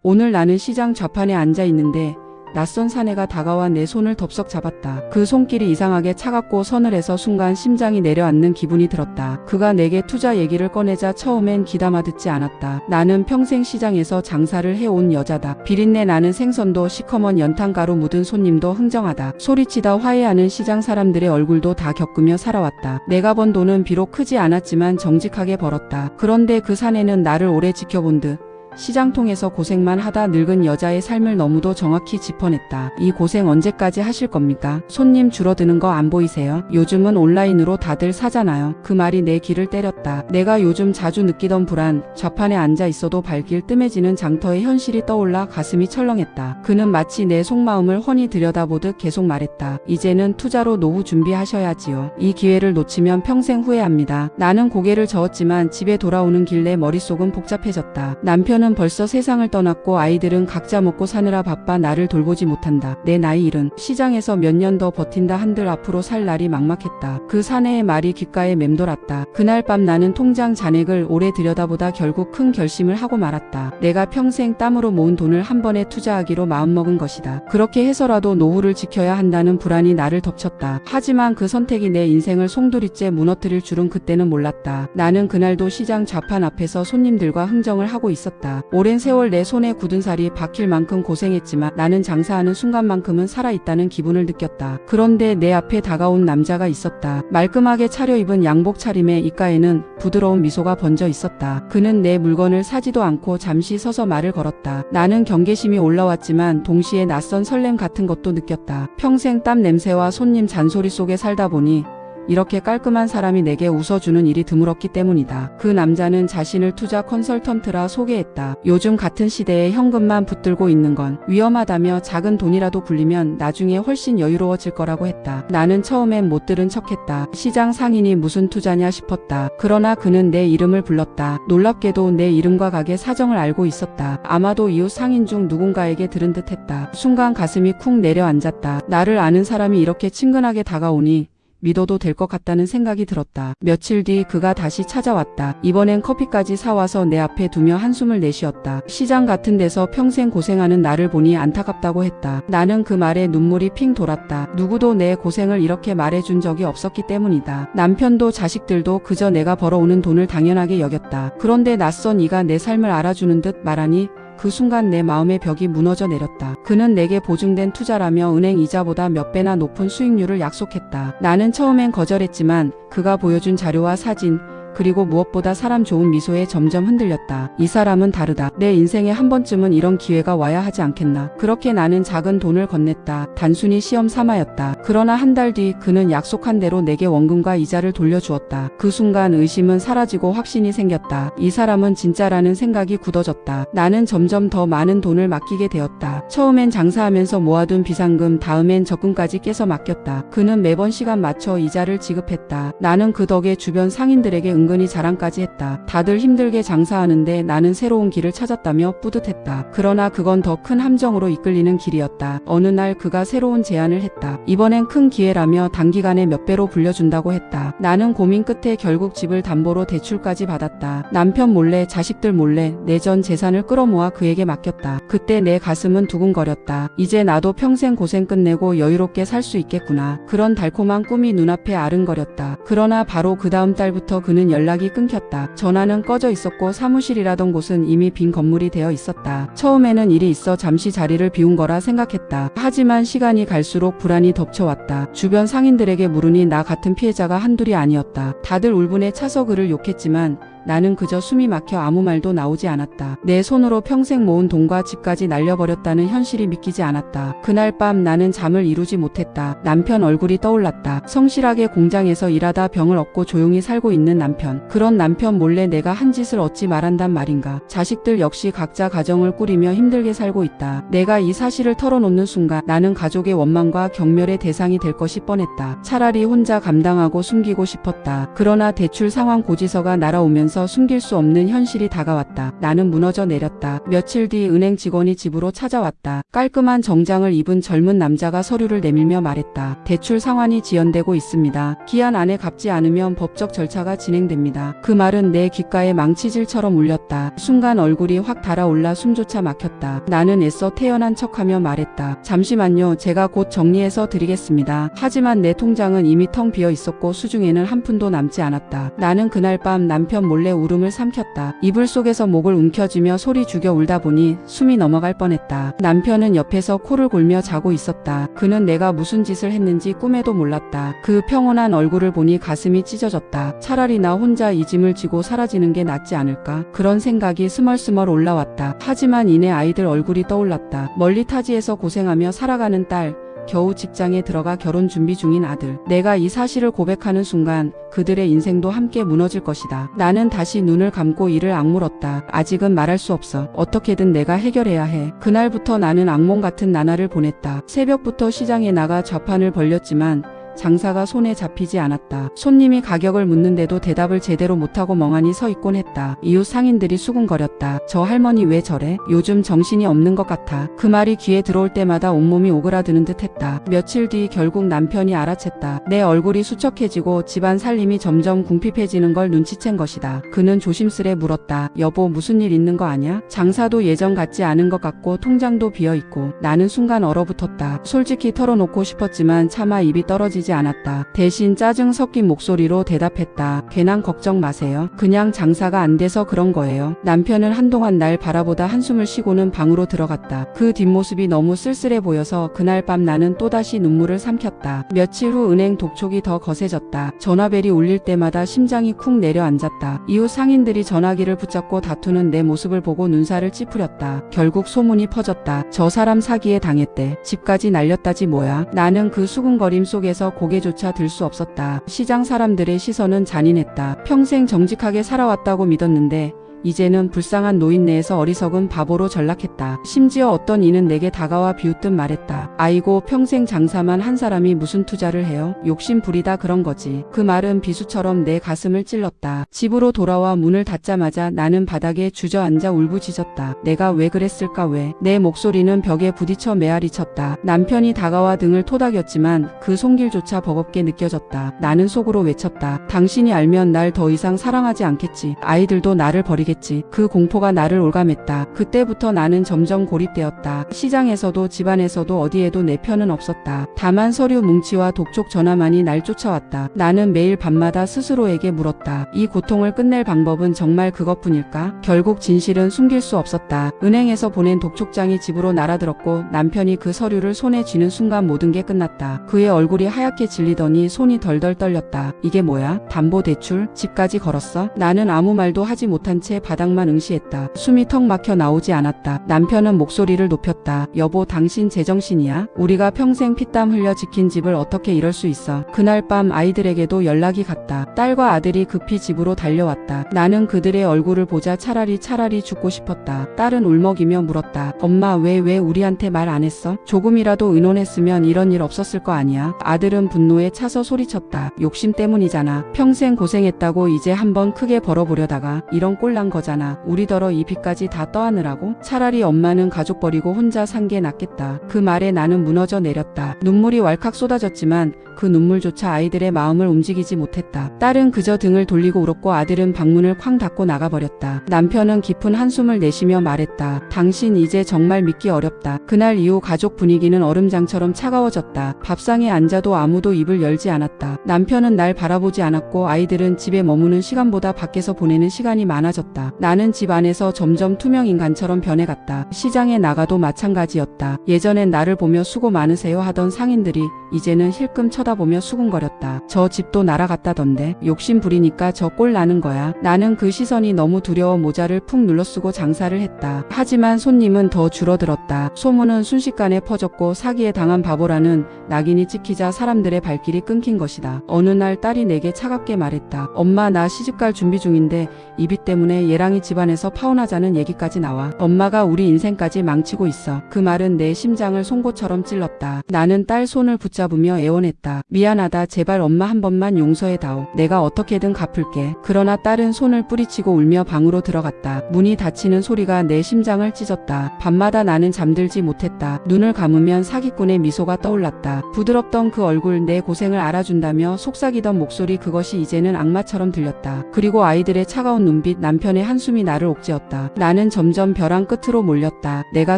오늘 나는 시장 좌판에 앉아 있는데 낯선 사내가 다가와 내 손을 덥석 잡았다. 그 손길이 이상하게 차갑고 서늘해서 순간 심장이 내려앉는 기분이 들었다. 그가 내게 투자 얘기를 꺼내자 처음엔 귀담아 듣지 않았다. 나는 평생 시장에서 장사를 해온 여자다. 비린내 나는 생선도 시커먼 연탄가루 묻은 손님도 흥정하다. 소리치다 화해하는 시장 사람들의 얼굴도 다 겪으며 살아왔다. 내가 번 돈은 비록 크지 않았지만 정직하게 벌었다. 그런데 그 사내는 나를 오래 지켜본 듯 시장통에서 고생만 하다 늙은 여자의 삶을 너무도 정확히 짚어냈다. 이 고생 언제까지 하실 겁니까? 손님 줄어드는 거 안 보이세요? 요즘은 온라인으로 다들 사잖아요. 그 말이 내 귀를 때렸다. 내가 요즘 자주 느끼던 불안, 좌판에 앉아 있어도 발길 뜸해지는 장터의 현실이 떠올라 가슴이 철렁했다. 그는 마치 내 속마음을 훤히 들여다보듯 계속 말했다. 이제는 투자로 노후 준비하셔야지요. 이 기회를 놓치면 평생 후회합니다. 나는 고개를 저었지만 집에 돌아오는 길 내 머릿속은 복잡해졌다. 남편은 벌써 세상을 떠났고 아이들은 각자 먹고 사느라 바빠 나를 돌보지 못한다. 내 나이 70. 시장에서 몇 년 더 버틴다 한들 앞으로 살 날이 막막했다. 그 사내의 말이 귓가에 맴돌았다. 그날 밤 나는 통장 잔액을 오래 들여다보다 결국 큰 결심을 하고 말았다. 내가 평생 땀으로 모은 돈을 한 번에 투자하기로 마음먹은 것이다. 그렇게 해서라도 노후를 지켜야 한다는 불안이 나를 덮쳤다. 하지만 그 선택이 내 인생을 송두리째 무너뜨릴 줄은 그때는 몰랐다. 나는 그날도 시장 좌판 앞에서 손님들과 흥정을 하고 있었다. 오랜 세월 내 손에 굳은 살이 박힐 만큼 고생했지만 나는 장사하는 순간만큼은 살아있다는 기분을 느꼈다. 그런데 내 앞에 다가온 남자가 있었다. 말끔하게 차려입은 양복 차림에 입가에는 부드러운 미소가 번져 있었다. 그는 내 물건을 사지도 않고 잠시 서서 말을 걸었다. 나는 경계심이 올라왔지만 동시에 낯선 설렘 같은 것도 느꼈다. 평생 땀 냄새와 손님 잔소리 속에 살다 보니 이렇게 깔끔한 사람이 내게 웃어주는 일이 드물었기 때문이다. 그 남자는 자신을 투자 컨설턴트라 소개했다. 요즘 같은 시대에 현금만 붙들고 있는 건 위험하다며 작은 돈이라도 굴리면 나중에 훨씬 여유로워질 거라고 했다. 나는 처음엔 못 들은 척했다. 시장 상인이 무슨 투자냐 싶었다. 그러나 그는 내 이름을 불렀다. 놀랍게도 내 이름과 가게 사정을 알고 있었다. 아마도 이웃 상인 중 누군가에게 들은 듯했다. 순간 가슴이 쿵 내려앉았다. 나를 아는 사람이 이렇게 친근하게 다가오니 믿어도 될 것 같다는 생각이 들었다. 며칠 뒤 그가 다시 찾아왔다. 이번엔 커피까지 사와서 내 앞에 두며 한숨을 내쉬었다. 시장 같은 데서 평생 고생하는 나를 보니 안타깝다고 했다. 나는 그 말에 눈물이 핑 돌았다. 누구도 내 고생을 이렇게 말해준 적이 없었기 때문이다. 남편도 자식들도 그저 내가 벌어오는 돈을 당연하게 여겼다. 그런데 낯선 이가 내 삶을 알아주는 듯 말하니 그 순간 내 마음의 벽이 무너져 내렸다. 그는 내게 보증된 투자라며 은행 이자보다 몇 배나 높은 수익률을 약속했다. 나는 처음엔 거절했지만 그가 보여준 자료와 사진, 그리고 무엇보다 사람 좋은 미소에 점점 흔들렸다. 이 사람은 다르다. 내 인생에 한 번쯤은 이런 기회가 와야 하지 않겠나. 그렇게 나는 작은 돈을 건넸다. 단순히 시험 삼아였다. 그러나 한 달 뒤 그는 약속한 대로 내게 원금과 이자를 돌려주었다. 그 순간 의심은 사라지고 확신이 생겼다. 이 사람은 진짜라는 생각이 굳어졌다. 나는 점점 더 많은 돈을 맡기게 되었다. 처음엔 장사하면서 모아둔 비상금, 다음엔 적금까지 깨서 맡겼다. 그는 매번 시간 맞춰 이자를 지급했다. 나는 그 덕에 주변 상인들에게 은근히 자랑까지 했다. 다들 힘들게 장사하는데 나는 새로운 길을 찾았다며 뿌듯했다. 그러나 그건 더 큰 함정으로 이끌리는 길이었다. 어느 날 그가 새로운 제안을 했다. 이번엔 큰 기회라며 단기간에 몇 배로 불려준다고 했다. 나는 고민 끝에 결국 집을 담보로 대출까지 받았다. 남편 몰래, 자식들 몰래 내 전 재산을 끌어모아 그에게 맡겼다. 그때 내 가슴은 두근거렸다. 이제 나도 평생 고생 끝내고 여유롭게 살 수 있겠구나. 그런 달콤한 꿈이 눈앞에 아른거렸다. 그러나 바로 그 다음 달부터 그는 연락이 끊겼다. 전화는 꺼져 있었고 사무실이라던 곳은 이미 빈 건물이 되어 있었다. 처음에는 일이 있어 잠시 자리를 비운 거라 생각했다. 하지만 시간이 갈수록 불안이 덮쳐왔다. 주변 상인들에게 물으니 나 같은 피해자가 한둘이 아니었다. 다들 울분에 차서 그를 욕했지만 나는 그저 숨이 막혀 아무 말도 나오지 않았다. 내 손으로 평생 모은 돈과 집까지 날려버렸다는 현실이 믿기지 않았다. 그날 밤 나는 잠을 이루지 못했다. 남편 얼굴이 떠올랐다. 성실하게 공장에서 일하다 병을 얻고 조용히 살고 있는 남편. 그런 남편 몰래 내가 한 짓을 어찌 말한단 말인가. 자식들 역시 각자 가정을 꾸리며 힘들게 살고 있다. 내가 이 사실을 털어놓는 순간 나는 가족의 원망과 경멸의 대상이 될 것이 뻔했다. 차라리 혼자 감당하고 숨기고 싶었다. 그러나 대출 상환 고지서가 날아오면서 앞에서 숨길 수 없는 현실이 다가왔다. 나는 무너져 내렸다. 며칠 뒤 은행 직원이 집으로 찾아왔다. 깔끔한 정장을 입은 젊은 남자가 서류를 내밀며 말했다. 대출 상환이 지연되고 있습니다. 기한 안에 갚지 않으면 법적 절차가 진행됩니다. 그 말은 내 귓가에 망치질처럼 울렸다. 순간 얼굴이 확 달아올라 숨조차 막혔다. 나는 애써 태연한 척하며 말했다. 잠시만요. 제가 곧 정리해서 드리겠습니다. 하지만 내 통장은 이미 텅 비어 있었고 수중에는 한 푼도 남지 않았다. 나는 그날 밤 남편 몰래 울음을 삼켰다. 이불 속에서 목을 움켜쥐며 소리 죽여 울다 보니 숨이 넘어갈 뻔했다. 남편은 옆에서 코를 골며 자고 있었다. 그는 내가 무슨 짓을 했는지 꿈에도 몰랐다. 그 평온한 얼굴을 보니 가슴이 찢어졌다. 차라리 나 혼자 이 짐을 지고 사라지는 게 낫지 않을까? 그런 생각이 스멀스멀 올라왔다. 하지만 이내 아이들 얼굴이 떠올랐다. 멀리 타지에서 고생하며 살아가는 딸, 겨우 직장에 들어가 결혼 준비 중인 아들. 내가 이 사실을 고백하는 순간 그들의 인생도 함께 무너질 것이다. 나는 다시 눈을 감고 이를 악물었다. 아직은 말할 수 없어. 어떻게든 내가 해결해야 해. 그날부터 나는 악몽 같은 나날을 보냈다. 새벽부터 시장에 나가 좌판을 벌렸지만 장사가 손에 잡히지 않았다. 손님이 가격을 묻는데도 대답을 제대로 못하고 멍하니 서 있곤 했다. 이웃 상인들이 수군거렸다. 저 할머니 왜 저래? 요즘 정신이 없는 것 같아. 그 말이 귀에 들어올 때마다 온몸이 오그라드는 듯 했다. 며칠 뒤 결국 남편이 알아챘다. 내 얼굴이 수척해지고 집안 살림이 점점 궁핍해지는 걸 눈치챈 것이다. 그는 조심스레 물었다. 여보, 무슨 일 있는 거 아냐? 장사도 예전 같지 않은 것 같고 통장도 비어있고. 나는 순간 얼어붙었다. 솔직히 털어놓고 싶었지만 차마 입이 떨어지지 않았다. 대신 짜증 섞인 목소리로 대답했다. 괜한 걱정 마세요. 그냥 장사가 안 돼서 그런 거예요. 남편은 한동안 날 바라보다 한숨을 쉬고는 방으로 들어갔다. 그 뒷모습이 너무 쓸쓸해 보여서 그날 밤 나는 또다시 눈물을 삼켰다. 며칠 후 은행 독촉이 더 거세졌다. 전화벨이 울릴 때마다 심장이 쿵 내려앉았다. 이웃 상인들이 전화기를 붙잡고 다투는 내 모습을 보고 눈살을 찌푸렸다. 결국 소문이 퍼졌다. 저 사람 사기에 당했대. 집까지 날렸다지 뭐야. 나는 그 수군거림 속에서 고개조차 들 수 없었다. 시장 사람들의 시선은 잔인했다. 평생 정직하게 살아왔다고 믿었는데 이제는 불쌍한 노인네에서 어리석은 바보로 전락했다. 심지어 어떤 이는 내게 다가와 비웃듯 말했다. 아이고, 평생 장사만 한 사람이 무슨 투자를 해요? 욕심 부리다 그런 거지. 그 말은 비수처럼 내 가슴을 찔렀다. 집으로 돌아와 문을 닫자마자 나는 바닥에 주저앉아 울부짖었다. 내가 왜 그랬을까 왜? 내 목소리는 벽에 부딪혀 메아리 쳤다. 남편이 다가와 등을 토닥였지만 그 손길조차 버겁게 느껴졌다. 나는 속으로 외쳤다. 당신이 알면 날 더 이상 사랑하지 않겠지. 아이들도 나를 버리겠지. 그 공포가 나를 올감했다. 그때부터 나는 점점 고립되었다. 시장에서도 집안에서도 어디에도 내 편은 없었다. 다만 서류 뭉치와 독촉 전화만이 날 쫓아왔다. 나는 매일 밤마다 스스로에게 물었다. 이 고통을 끝낼 방법은 정말 그것뿐일까? 결국 진실은 숨길 수 없었다. 은행에서 보낸 독촉장이 집으로 날아들었고 남편이 그 서류를 손에 쥐는 순간 모든 게 끝났다. 그의 얼굴이 하얗게 질리더니 손이 덜덜 떨렸다. 이게 뭐야? 담보대출? 집까지 걸었어? 나는 아무 말도 하지 못한 채 바닥만 응시했다. 숨이 턱 막혀 나오지 않았다. 남편은 목소리를 높였다. 여보, 당신 제정신이야? 우리가 평생 피땀 흘려 지킨 집을 어떻게 이럴 수 있어? 그날 밤 아이들에게도 연락이 갔다. 딸과 아들이 급히 집으로 달려왔다. 나는 그들의 얼굴을 보자 차라리 죽고 싶었다. 딸은 울먹이며 물었다. 엄마, 왜 우리한테 말 안 했어? 조금이라도 의논했으면 이런 일 없었을 거 아니야? 아들은 분노에 차서 소리쳤다. 욕심 때문이잖아. 평생 고생했다고 이제 한번 크게 벌어보려다가 이런 꼴난 거잖아. 우리더러 이 빚까지 다 떠안으라고? 차라리 엄마는 가족 버리고 혼자 산 게 낫겠다. 그 말에 나는 무너져 내렸다. 눈물이 왈칵 쏟아졌지만 그 눈물조차 아이들의 마음을 움직이지 못했다. 딸은 그저 등을 돌리고 울었고 아들은 방문을 쾅 닫고 나가버렸다. 남편은 깊은 한숨을 내쉬며 말했다. 당신 이제 정말 믿기 어렵다. 그날 이후 가족 분위기는 얼음장처럼 차가워졌다. 밥상에 앉아도 아무도 입을 열지 않았다. 남편은 날 바라보지 않았고 아이들은 집에 머무는 시간보다 밖에서 보내는 시간이 많아졌다. 나는 집 안에서 점점 투명 인간처럼 변해갔다. 시장에 나가도 마찬가지였다. 예전엔 나를 보며 수고 많으세요 하던 상인들이 이제는 힐끔 쳐다보며 수군거렸다. 저 집도 날아갔다던데. 욕심 부리니까 저 꼴 나는 거야. 나는 그 시선이 너무 두려워 모자를 푹 눌러쓰고 장사를 했다. 하지만 손님은 더 줄어들었다. 소문은 순식간에 퍼졌고 사기에 당한 바보라는 낙인이 찍히자 사람들의 발길이 끊긴 것이다. 어느 날 딸이 내게 차갑게 말했다. 엄마, 나 시집갈 준비 중인데 이 빚 때문에 전에 얘랑이 집안에서 파혼하자는 얘기까지 나와. 엄마가 우리 인생까지 망치고 있어. 그 말은 내 심장을 송곳처럼 찔렀다. 나는 딸 손을 붙잡으며 애원했다. 미안하다. 제발 엄마 한 번만 용서해다오. 내가 어떻게든 갚을게. 그러나 딸은 손을 뿌리치고 울며 방으로 들어갔다. 문이 닫히는 소리가 내 심장을 찢었다. 밤마다 나는 잠들지 못했다. 눈을 감으면 사기꾼의 미소가 떠올랐다. 부드럽던 그 얼굴, 내 고생을 알아준다며 속삭이던 목소리, 그것이 이제는 악마처럼 들렸다. 그리고 아이들의 차가운 눈빛, 남편의 한숨이 나를 옥죄었다. 나는 점점 벼랑 끝으로 몰렸다. 내가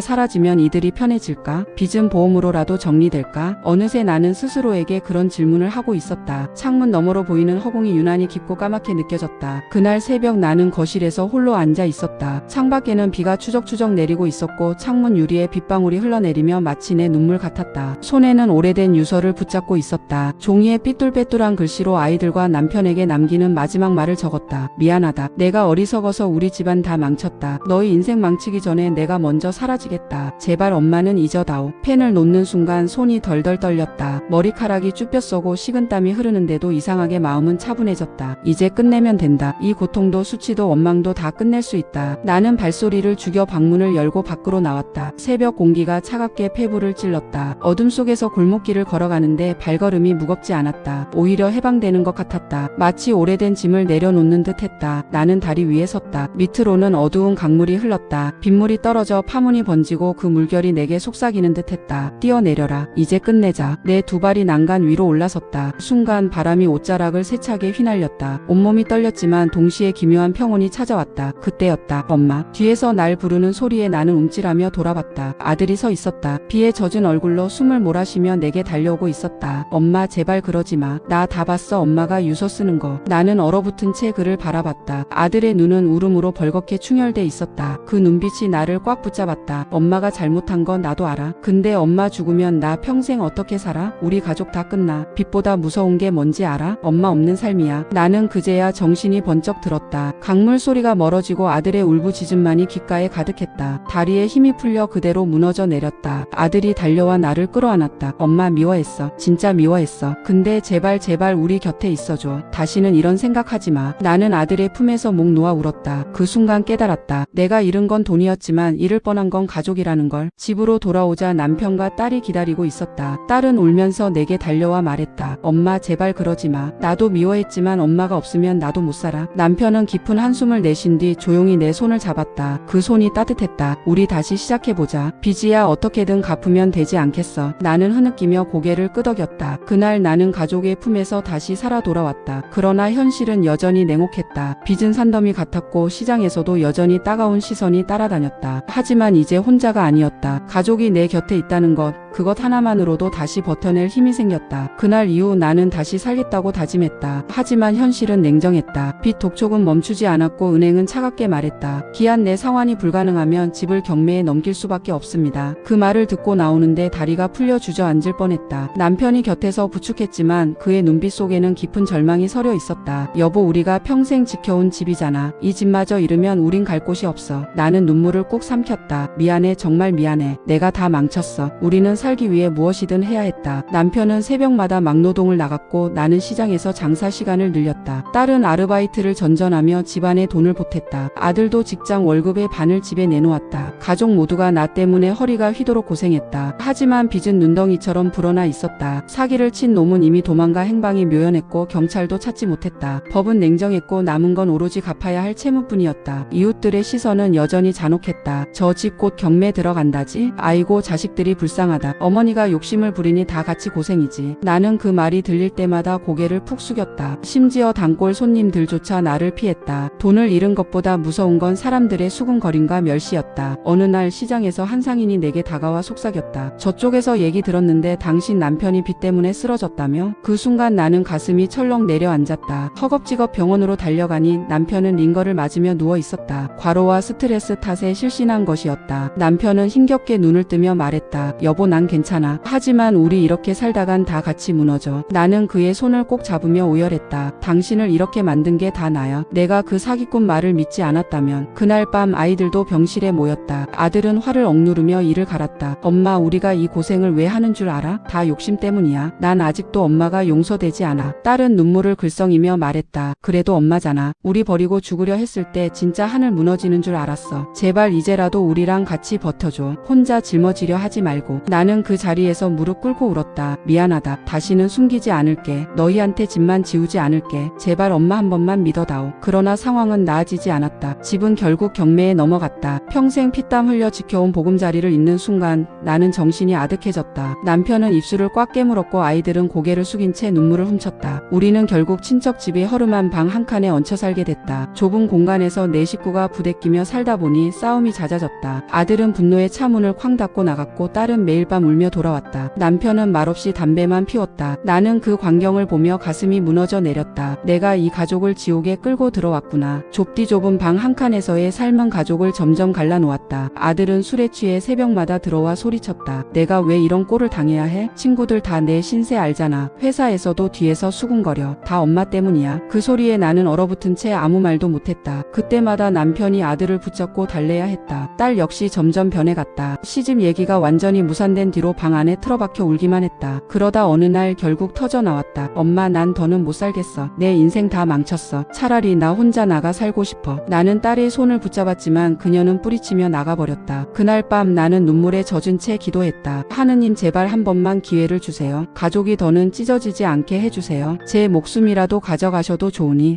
사라지면 이들이 편해질까? 빚은 보험으로라도 정리될까? 어느새 나는 스스로에게 그런 질문을 하고 있었다. 창문 너머로 보이는 허공이 유난히 깊고 까맣게 느껴졌다. 그날 새벽 나는 거실에서 홀로 앉아 있었다. 창밖에는 비가 추적추적 내리고 있었고 창문 유리에 빗방울이 흘러내리며 마치 내 눈물 같았다. 손에는 오래된 유서를 붙잡고 있었다. 종이에 삐뚤빼뚤한 글씨로 아이들과 남편에게 남기는 마지막 말을 적었다. 미안하다. 내가 어리석어서 우리 집안 다 망쳤다. 너희 인생 망치기 전에 내가 먼저 사라지겠다. 제발 엄마는 잊어다오. 펜을 놓는 순간 손이 덜덜 떨렸다. 머리카락이 쭈뼛서고 식은땀이 흐르는데도 이상하게 마음은 차분해졌다. 이제 끝내면 된다. 이 고통도 수치도 원망도 다 끝낼 수 있다. 나는 발소리를 죽여 방문을 열고 밖으로 나왔다. 새벽 공기가 차갑게 폐부를 찔렀다. 어둠 속에서 골목길을 걸어가는데 발걸음이 무겁지 않았다. 오히려 해방되는 것 같았다. 마치 오래된 짐을 내려놓는 듯 했다. 나는 다리 위에 섰다. 밑으로는 어두운 강물이 흘렀다. 빗물이 떨어져 파문이 번지고 그 물결이 내게 속삭이는 듯 했다. 뛰어내려라. 이제 끝내자. 내 두 발이 난간 위로 올라섰다. 순간 바람이 옷자락을 세차게 휘날렸다. 온몸이 떨렸지만 동시에 기묘한 평온이 찾아왔다. 그때였다. 엄마. 뒤에서 날 부르는 소리에 나는 움찔하며 돌아봤다. 아들이 서 있었다. 비에 젖은 얼굴로 숨을 몰아쉬며 내게 달려오고 있었다. 엄마, 제발 그러지 마. 나 다 봤어. 엄마가 유서 쓰는 거. 나는 얼어붙은 채 그를 바라봤다. 아들의 눈은 울음으로 벌겋게 충혈돼 있었다. 그 눈빛이 나를 꽉 붙잡았다. 엄마가 잘못한 건 나도 알아. 근데 엄마 죽으면 나 평생 어떻게 살아? 우리 가족 다 끝나. 빚보다 무서운 게 뭔지 알아? 엄마 없는 삶이야. 나는 그제야 정신이 번쩍 들었다. 강물 소리가 멀어지고 아들의 울부짖음만이 귓가에 가득했다. 다리에 힘이 풀려 그대로 무너져 내렸다. 아들이 달려와 나를 끌어안았다. 엄마 미워했어. 진짜 미워했어. 근데 제발 우리 곁에 있어줘. 다시는 이런 생각하지 마. 나는 아들의 품에서 목 놓아 울었다. 그 순간 깨달았다. 내가 잃은 건 돈이었지만 잃을 뻔한 건 가족이라는 걸. 집으로 돌아오자 남편과 딸이 기다리고 있었다. 딸은 울면서 내게 달려와 말했다. 엄마, 제발 그러지 마. 나도 미워했지만 엄마가 없으면 나도 못 살아. 남편은 깊은 한숨을 내쉰 뒤 조용히 내 손을 잡았다. 그 손이 따뜻했다. 우리 다시 시작해보자. 빚이야 어떻게든 갚으면 되지 않겠어. 나는 흐느끼며 고개를 끄덕였다. 그날 나는 가족의 품에서 다시 살아 돌아왔다. 그러나 현실은 여전히 냉혹했다. 빚은 산더미 같았고 시장에서도 여전히 따가운 시선이 따라다녔다. 하지만 이제 혼자가 아니었다. 가족이 내 곁에 있다는 것, 그것 하나만으로도 다시 버텨낼 힘이 생겼다. 그날 이후 나는 다시 살겠다고 다짐했다. 하지만 현실은 냉정했다. 빚 독촉은 멈추지 않았고 은행은 차갑게 말했다. 기한 내 상환이 불가능하면 집을 경매에 넘길 수밖에 없습니다. 그 말을 듣고 나오는데 다리가 풀려 주저앉을 뻔했다. 남편이 곁에서 부축했지만 그의 눈빛 속에는 깊은 절망이 서려 있었다. 여보, 우리가 평생 지켜온 집이잖아. 이 집마저 잃으면 우린 갈 곳이 없어. 나는 눈물을 꼭 삼켰다. 미안해, 정말 미안해. 내가 다 망쳤어. 우리는 살기 위해 무엇이든 해야 했다. 남편은 새벽마다 막노동을 나갔고 나는 시장에서 장사 시간을 늘렸다. 딸은 아르바이트를 전전하며 집안에 돈을 보탰다. 아들도 직장 월급의 반을 집에 내놓았다. 가족 모두가 나 때문에 허리가 휘도록 고생했다. 하지만 빚은 눈덩이처럼 불어나 있었다. 사기를 친 놈은 이미 도망가 행방이 묘연했고 경찰도 찾지 못했다. 법은 냉정했고 남은 건 오로지 갚아야 할 채무뿐이었다. 이웃들의 시선은 여전히 잔혹했다. 저 집 곧 경매 들어간다지? 아이고, 자식들이 불쌍하다. 어머니가 욕심을 부리니 다 같이 고생이지. 나는 그 말이 들릴 때마다 고개를 푹 숙였다. 심지어 단골 손님들조차 나를 피했다. 돈을 잃은 것보다 무서운 건 사람들의 수군거림과 멸시였다. 어느 날 시장에서 한 상인이 내게 다가와 속삭였다. 저쪽에서 얘기 들었는데 당신 남편이 빚 때문에 쓰러졌다며? 그 순간 나는 가슴이 철렁 내려앉았다. 허겁지겁 병원으로 달려가니 남편은 링거를 맞으며 누워 있었다. 과로와 스트레스 탓에 실신한 것이었다. 남편은 힘겹게 눈을 뜨며 말했다. 여보, 난 난 괜찮아. 하지만 우리 이렇게 살다간 다 같이 무너져. 나는 그의 손을 꼭 잡으며 오열했다. 당신을 이렇게 만든 게 다 나야. 내가 그 사기꾼 말을 믿지 않았다면. 그날 밤 아이들도 병실에 모였다. 아들은 화를 억누르며 이를 갈았다. 엄마, 우리가 이 고생을 왜 하는 줄 알아? 다 욕심 때문이야. 난 아직도 엄마가 용서되지 않아. 딸은 눈물을 글썽이며 말했다. 그래도 엄마잖아. 우리 버리고 죽으려 했을 때 진짜 하늘 무너지는 줄 알았어. 제발 이제라도 우리랑 같이 버텨줘. 혼자 짊어지려 하지 말고. 나는 그 자리에서 무릎 꿇고 울었다. 미안하다. 다시는 숨기지 않을게. 너희한테 집만 지우지 않을게. 제발 엄마 한 번만 믿어다오. 그러나 상황은 나아지지 않았다. 집은 결국 경매에 넘어갔다. 평생 피땀 흘려 지켜온 보금자리를 잇는 순간 나는 정신이 아득해졌다. 남편은 입술을 꽉 깨물었고 아이들은 고개를 숙인 채 눈물을 훔쳤다. 우리는 결국 친척 집이 허름한 방 한 칸에 얹혀 살게 됐다. 좁은 공간에서 네 식구가 부대끼며 살다 보니 싸움이 잦아졌다. 아들은 분노에 차문을 쾅 닫고 나갔고 딸은 매일 밤 울며 돌아왔다. 남편은 말없이 담배만 피웠다. 나는 그 광경을 보며 가슴이 무너져 내렸다. 내가 이 가족을 지옥에 끌고 들어왔구나. 좁디 좁은 방 한 칸에서의 삶은 가족을 점점 갈라놓았다. 아들은 술에 취해 새벽마다 들어와 소리쳤다. 내가 왜 이런 꼴을 당해야 해? 친구들 다 내 신세 알잖아. 회사에서도 뒤에서 수군거려. 다 엄마 때문이야. 그 소리에 나는 얼어붙은 채 아무 말도 못했다. 그때마다 남편이 아들을 붙잡고 달래야 했다. 딸 역시 점점 변해갔다. 시집 얘기가 완전히 무산된 뒤로 방 안에 틀어박혀 울기만 했다. 그러다 어느 날 결국 터져 나왔다. 엄마, 난 더는 못 살겠어. 내 인생 다 망쳤어. 차라리 나 혼자 나가 살고 싶어. 나는 딸의 손을 붙잡았지만 그녀는 뿌리치며 나가버렸다. 그날 밤 나는 눈물에 젖은 채 기도했다. 하느님, 제발 한 번만 기회를 주세요. 가족이 더는 찢어지지 않게 해주세요. 제 목숨이라도 가져가셔도 좋으니.